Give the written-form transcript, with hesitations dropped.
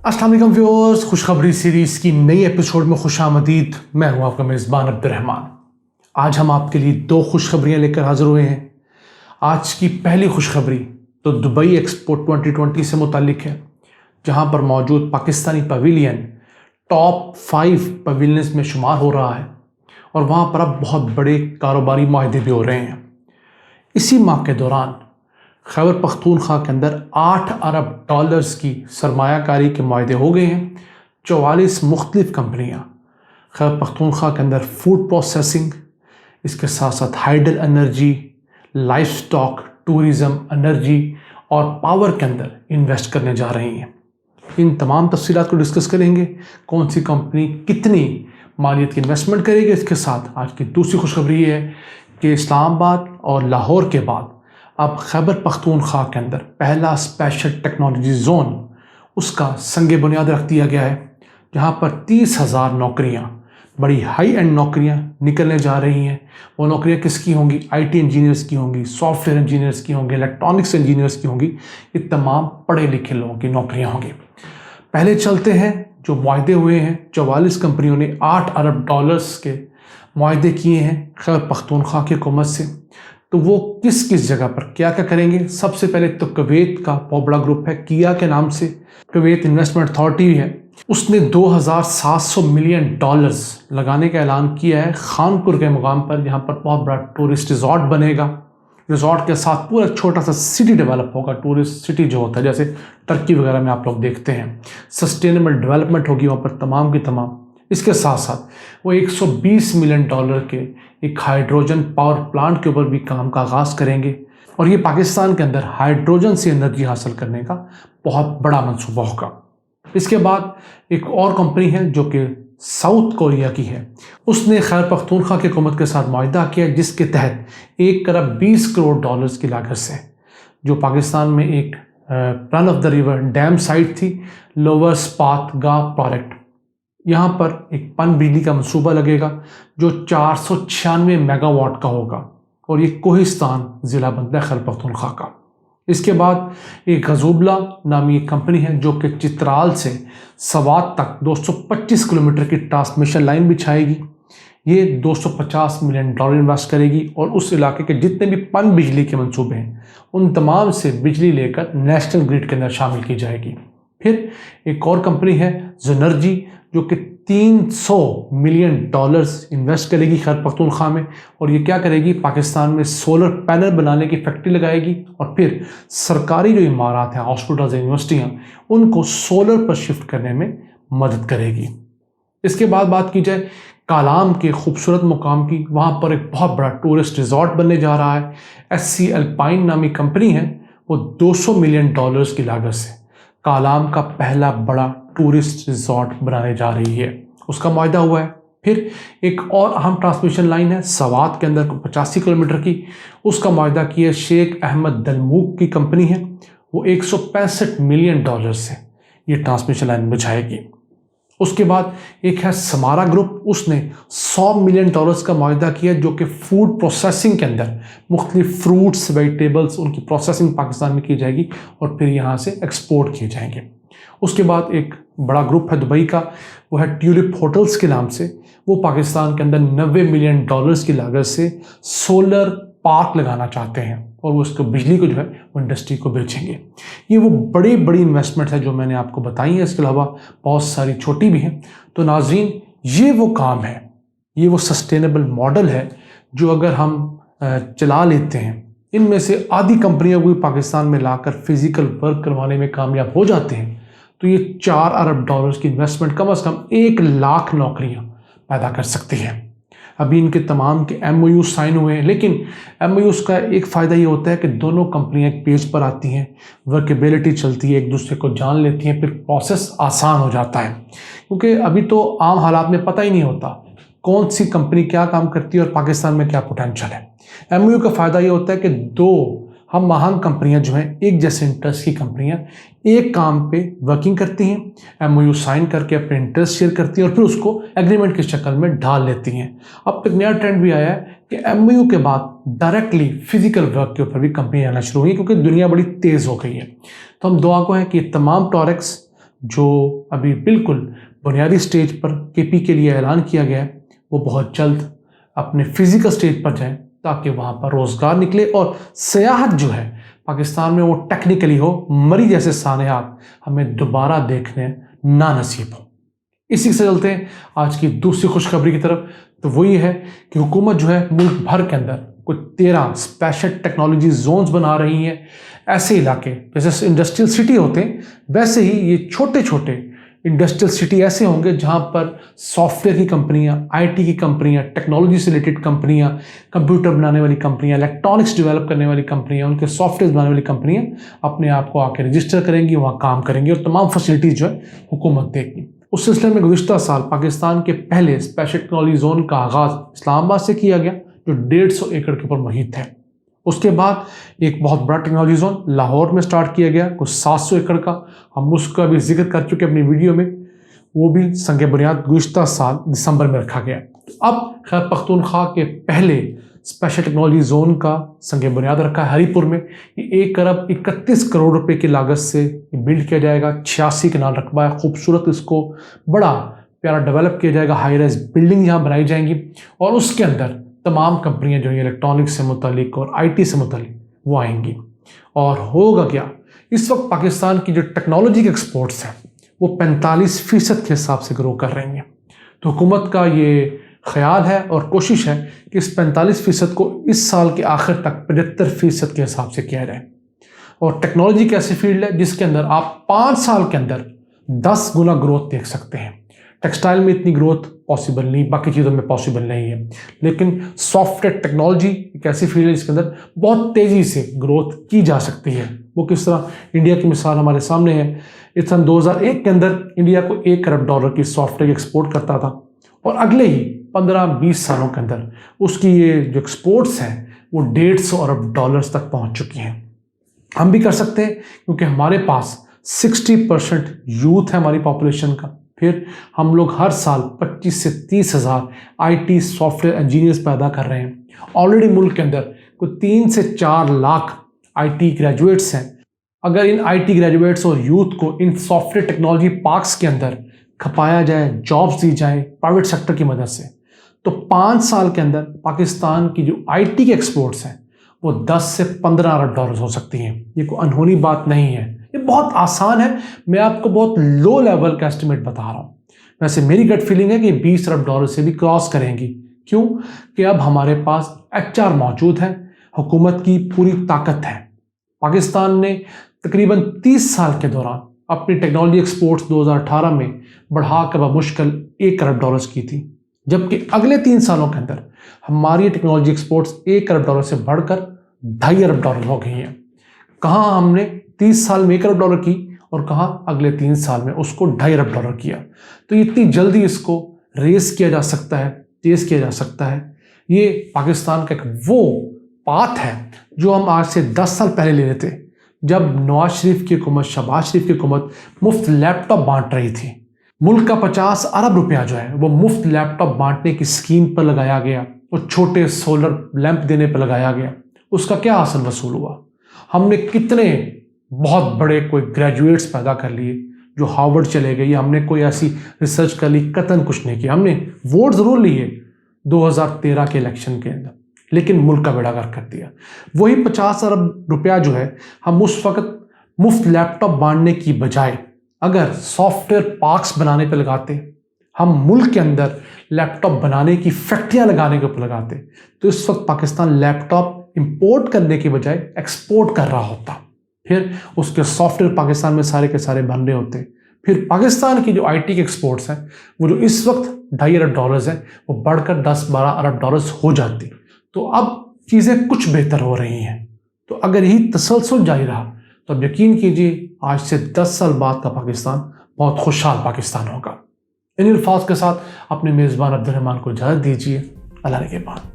अस्सलाम वालेकुम व्यूअर्स, खुशखबरी सीरीज़ की नई एपिसोड में खुशामदीद। मैं हूं आपका मेज़बान अब्दुर्रहमान। आज हम आपके लिए दो खुशखबरियां लेकर हाजिर हुए हैं। आज की पहली खुशखबरी तो दुबई एक्सपो 2020 से मुतालिक है, जहां पर मौजूद पाकिस्तानी पवेलियन टॉप 5 पवेलियंस में शुमार हो रहा है और वहां पर अब बहुत बड़े कारोबारी माहदे भी हो रहे हैं। इसी माह के दौरान खैबर पख्तूनख्वा के अंदर 8 अरब डॉलर्स की सरमायाकारी के माहदे हो गए हैं। 44 मुख्तलिफ कंपनियाँ खैबर पख्तूनख्वा के अंदर फूड प्रोसेसिंग, इसके साथ साथ hydel energy, life stock, tourism, energy और पावर के अंदर इन्वेस्ट करने जा रही हैं। इन तमाम तफसीलात को डिस्कस करेंगे, कौन सी कंपनी कितनी मालियत की इन्वेस्टमेंट करेगी। इसके साथ आज की दूसरी खुशखबरी ये है कि इस्लामाबाद और लाहौर के बाद अब खैबर पख्तूनख्वा के अंदर पहला स्पेशल टेक्नोलॉजी जोन उसका संग बुनियाद रख दिया गया है, जहां पर 30,000 नौकरियां, बड़ी हाई एंड नौकरियां निकलने जा रही हैं। वो नौकरियां किसकी होंगी? IT इंजीनियर्स की होंगी, सॉफ्टवेयर इंजीनियर्स की होंगी, इलेक्ट्रॉनिक्स इंजीनियर्स की होंगी। ये तमाम पढ़े लिखे लोगों की नौकरियां होंगी। पहले चलते हैं जो मुआहदे हुए हैं। 44 कंपनियों ने 8 अरब डॉलर्स के मुआहदे किए हैं खैबर पख्तूनख्वा की हुकूमत से। तो वो किस किस जगह पर क्या क्या करेंगे? सबसे पहले तो कुवैत का बहुत बड़ा ग्रुप है, किया के नाम से कुवैत इन्वेस्टमेंट अथॉरिटी है, उसने 2,700 मिलियन डॉलर्स लगाने का ऐलान किया है खानपुर के मुकाम पर, जहाँ पर बहुत बड़ा टूरिस्ट रिजॉर्ट बनेगा। रिजॉर्ट के साथ पूरा छोटा सा सिटी डेवलप होगा। टूरिस्ट सिटी जो होता है जैसे टर्की वगैरह में आप लोग देखते हैं, सस्टेनेबल डेवलपमेंट होगी वहाँ पर तमाम की तमाम। इसके साथ साथ वो 120 मिलियन डॉलर के एक हाइड्रोजन पावर प्लांट के ऊपर भी काम का आगाज़ करेंगे और ये पाकिस्तान के अंदर हाइड्रोजन से एनर्जी हासिल करने का बहुत बड़ा मंसूबा होगा। इसके बाद एक और कंपनी है जो कि साउथ कोरिया की है, उसने खैबर पख्तूनख्वा की हुकूमत के साथ मुआहदा किया, जिसके तहत 1 अरब 20 करोड़ डॉलर्स की लागत से जो पाकिस्तान में एक run of the river dam site थी, लोअर स्पात गा प्रोजेक्ट, यहाँ पर एक पन बिजली का मंसूबा लगेगा जो 496 मेगावाट का होगा और ये कोहिस्तान ज़िला बनता है खैबर पख्तूनख्वा का। इसके बाद एक गजूबला नामी एक कंपनी है जो कि चित्राल से सवात तक 225 किलोमीटर की ट्रांसमिशन लाइन बिछाएगी। ये 250 मिलियन डॉलर इन्वेस्ट करेगी और उस इलाके के जितने भी पन बिजली के मंसूबे हैं उन तमाम से बिजली लेकर नेशनल ग्रिड के अंदर शामिल की जाएगी। फिर एक और कंपनी है जेनर्जी जो कि 300 मिलियन डॉलर्स इन्वेस्ट करेगी खैबर पख्तूनख्वा में और ये क्या करेगी? पाकिस्तान में सोलर पैनल बनाने की फैक्ट्री लगाएगी और फिर सरकारी जो इमारत हैं, हॉस्पिटल्स, यूनिवर्सिटियाँ, उनको सोलर पर शिफ्ट करने में मदद करेगी। इसके बाद बात की जाए कालाम के खूबसूरत मुकाम की, वहाँ पर एक बहुत बड़ा टूरिस्ट रिजॉर्ट बनने जा रहा है। SC अल्पाइन नामी कंपनी है, वो 200 मिलियन डॉलर्स की लागत से कालाम का पहला बड़ा टूरिस्ट रिजॉर्ट बनाने जा रही है, उसका मुआहदा हुआ है। फिर एक और अहम ट्रांसमिशन लाइन है सवात के अंदर 85 किलोमीटर की, उसका मुआहदा किया शेख अहमद दलमूक की कंपनी है, वो 165 मिलियन डॉलर से ये ट्रांसमिशन लाइन बिछाएगी। उसके बाद एक है समारा ग्रुप, उसने 100 मिलियन डॉलर्स का मुआहदा किया जो कि फूड प्रोसेसिंग के अंदर मुख्तलिफ फ्रूट्स, वेजिटेबल्स, उनकी प्रोसेसिंग पाकिस्तान में की जाएगी और फिर यहाँ से एक्सपोर्ट किए जाएंगे। उसके बाद एक बड़ा ग्रुप है दुबई का, वो है ट्यूलिप होटल्स के नाम से, वो पाकिस्तान के अंदर 90 मिलियन डॉलर्स की लागत से सोलर पार्क लगाना चाहते हैं और वो उसको बिजली को जो है वो इंडस्ट्री को बेचेंगे। ये वो बड़ी बड़ी इन्वेस्टमेंट है जो मैंने आपको बताई है, इसके अलावा बहुत सारी छोटी भी हैं। तो नाज़रीन, ये वो काम है, ये वो सस्टेनेबल मॉडल है जो अगर हम चला लेते हैं, इनमें से आधी कंपनियों को भी पाकिस्तान में लाकर फिजिकल वर्क करवाने में कामयाब हो जाते हैं तो ये 4 अरब डॉलर्स की इन्वेस्टमेंट कम से कम 1 लाख नौकरियां पैदा कर सकती हैं। अभी इनके तमाम के MOU साइन हुए हैं, लेकिन MOUs का एक फ़ायदा ये होता है कि दोनों कंपनियां एक पेज पर आती हैं, वर्केबिलिटी चलती है, एक दूसरे को जान लेती हैं, फिर प्रोसेस आसान हो जाता है। क्योंकि अभी तो आम हालात में पता ही नहीं होता कौन सी कंपनी क्या काम करती है और पाकिस्तान में क्या पोटेंशियल है। MOU का फ़ायदा ये होता है कि दो हम महान कंपनियां जो हैं, एक जैसे इंटरेस्ट की कंपनियां एक काम पे वर्किंग करती हैं, MOU साइन करके अपने इंटरेस्ट शेयर करती हैं और फिर उसको एग्रीमेंट की शक्ल में ढाल लेती हैं। अब एक नया ट्रेंड भी आया है कि MOU के बाद डायरेक्टली फिजिकल वर्क के ऊपर भी कंपनी आना शुरू हुई, क्योंकि दुनिया बड़ी तेज़ हो गई है। तो हम दुआ को है कि तमाम टॉरेक्स जो अभी बिल्कुल बुनियादी स्टेज पर केपी के लिए ऐलान किया गया है, वो बहुत जल्द अपने फिजिकल स्टेज पर जाएं ताकि वहाँ पर रोज़गार निकले और सियाहत जो है पाकिस्तान में वो टेक्निकली हो, मरी जैसे सानियात हमें दोबारा देखने ना नसीब हो। इसी से चलते हैं आज की दूसरी खुशखबरी की तरफ। तो वही है कि हुकूमत जो है मुल्क भर के अंदर कुछ 13 स्पेशल टेक्नोलॉजी जोन्स बना रही हैं। ऐसे इलाके जैसे इंडस्ट्रियल सिटी होते हैं, वैसे ही ये छोटे छोटे इंडस्ट्रियल सिटी ऐसे होंगे जहां पर सॉफ्टवेयर की कंपनियां, आईटी की कंपनियां, टेक्नोलॉजी से रिलेटेड कंपनियां, कंप्यूटर बनाने वाली कंपनियां, इलेक्ट्रॉनिक्स डेवलप करने वाली कंपनियां, उनके सॉफ्टवेयर बनाने वाली कंपनियां अपने आप को आके रजिस्टर करेंगी, वहाँ काम करेंगी और तमाम फैसिलिटीज़ जो है हुकूमत देगी। उस सिलसिले में गुज़िश्ता साल पाकिस्तान के पहले स्पेशल टेक्नोलॉजी जोन का आगाज़ इस्लामाबाद से किया गया, जो 150 एकड़ के ऊपर मुहित है। उसके बाद एक बहुत बड़ा टेक्नोलॉजी जोन लाहौर में स्टार्ट किया गया, कुछ 700 एकड़ का। हम उसका भी जिक्र कर चुके अपनी वीडियो में, वो भी संग बुनियाद गुज़िश्ता साल दिसंबर में रखा गया। अब खैबर पख्तूनख्वा के पहले स्पेशल टेक्नोलॉजी जोन का संग बुनियाद रखा है हरीपुर में। ये 1 अरब 31 करोड़ रुपए की लागत से बिल्ड किया जाएगा। 86 कनाल रकबा है, खूबसूरत, इसको बड़ा प्यारा डेवलप किया जाएगा। हाई राइज बिल्डिंग यहाँ बनाई जाएंगी और उसके अंदर तमाम कंपनियां जो इलेक्ट्रॉनिक्स से मुतालिक और आईटी से मुतालिक वो आएंगी। और होगा क्या, इस वक्त पाकिस्तान की जो टेक्नोलॉजी के एक्सपोर्ट्स हैं वो 45% के हिसाब से ग्रो कर रही हैं। तो हुकूमत का ये ख्याल है और कोशिश है कि इस 45% को इस साल के आखिर तक 75% के हिसाब से किया जाए। और टेक्नोलॉजी एक ऐसी फील्ड है जिसके अंदर आप 5 साल के अंदर 10 गुना ग्रोथ देख सकते हैं। टेक्सटाइल में इतनी ग्रोथ पॉसिबल नहीं, बाकी चीज़ों में पॉसिबल नहीं है, लेकिन सॉफ्टवेयर टेक्नोलॉजी एक ऐसी फील्ड है जिसके अंदर बहुत तेज़ी से ग्रोथ की जा सकती है। वो किस तरह, इंडिया की मिसाल हमारे सामने है। इस सन 2001 के अंदर इंडिया को $1 अरब की सॉफ्टवेयर एक्सपोर्ट करता था और अगले ही 15-20 सालों के अंदर उसकी ये जो एक्सपोर्ट्स हैं वो $150 अरब तक पहुँच चुकी हैं। हम भी कर सकते हैं क्योंकि हमारे पास 60% यूथ है हमारी पॉपुलेशन का। फिर हम लोग हर साल 25 से 30 हज़ार आईटी सॉफ्टवेयर इंजीनियर्स पैदा कर रहे हैं। ऑलरेडी मुल्क के अंदर कुछ 3 से 4 लाख आईटी ग्रेजुएट्स हैं। अगर इन आईटी ग्रेजुएट्स और यूथ को इन सॉफ्टवेयर टेक्नोलॉजी पार्क्स के अंदर खपाया जाए, जॉब्स दी जाए प्राइवेट सेक्टर की मदद से, तो 5 साल के अंदर पाकिस्तान की जो आईटी के एक्सपोर्ट्स हैं वो 10 से 15 अरब डॉलर हो सकती हैं। ये कोई अनहोनी बात नहीं है, ये बहुत आसान है। मैं आपको बहुत लो लेवल का एस्टिमेट बता रहा हूँ। वैसे मेरी गट फीलिंग है कि 20 अरब डॉलर से भी क्रॉस करेंगी। क्यों? कि अब हमारे पास एचआर मौजूद है, हुकूमत की पूरी ताकत है। पाकिस्तान ने तकरीबन 30 साल के दौरान अपनी टेक्नोलॉजी एक्सपोर्ट्स 2018 में बढ़ाकर बमुश्किल $1 अरब की थी, जबकि अगले 3 सालों के अंदर हमारी टेक्नोलॉजी एक्सपोर्ट्स $1 अरब से बढ़कर $2.5 अरब हो गई हैं। कहाँ हमने 30 साल में $1 अरब की और कहाँ अगले 3 साल में उसको $2.5 अरब किया। तो इतनी जल्दी इसको रेस किया जा सकता है, तेज़ किया जा सकता है। ये पाकिस्तान का एक वो पाथ है जो हम आज से 10 साल पहले ले रहे थे, जब नवाज शरीफ की हुकूमत, शहबाज शरीफ की हुकूमत मुफ्त लैपटॉप बांट रही थी। मुल्क का 50 अरब रुपया जो है वो मुफ्त लैपटॉप बांटने की स्कीम पर लगाया गया और छोटे सोलर लैंप देने पर लगाया गया। उसका क्या हासिल वसूल हुआ? हमने कितने बहुत बड़े कोई ग्रेजुएट्स पैदा कर लिए जो हार्वर्ड चले गए, हमने कोई ऐसी रिसर्च कर ली, कतन कुछ नहीं किया। हमने वोट ज़रूर लिए 2013 के इलेक्शन के अंदर, लेकिन मुल्क का बेड़ा गर्क कर दिया। वही 50 अरब रुपया जो है हम उस वक्त मुफ्त लैपटॉप बांटने की बजाय अगर सॉफ्टवेयर पार्क्स बनाने पे लगाते, हम मुल्क के अंदर लैपटॉप बनाने की फैक्ट्रियां लगाने के ऊपर लगाते, तो इस वक्त पाकिस्तान लैपटॉप इंपोर्ट करने के बजाय एक्सपोर्ट कर रहा होता। फिर उसके सॉफ्टवेयर पाकिस्तान में सारे के सारे बन रहे होते। फिर पाकिस्तान की जो आईटी के एक्सपोर्ट्स हैं वो जो इस वक्त $2.5 अरब है वो बढ़कर 10-12 अरब डॉलर्स हो जाती। तो अब चीज़ें कुछ बेहतर हो रही हैं। तो अगर यही तसलसल जारी रहा तो अब यकीन कीजिए आज से 10 साल बाद का पाकिस्तान बहुत खुशहाल पाकिस्तान होगा। इन अल्फाज के साथ अपने मेज़बान अब्दुल रहमान को इजाज़त दीजिए। अल्लाह के बाद।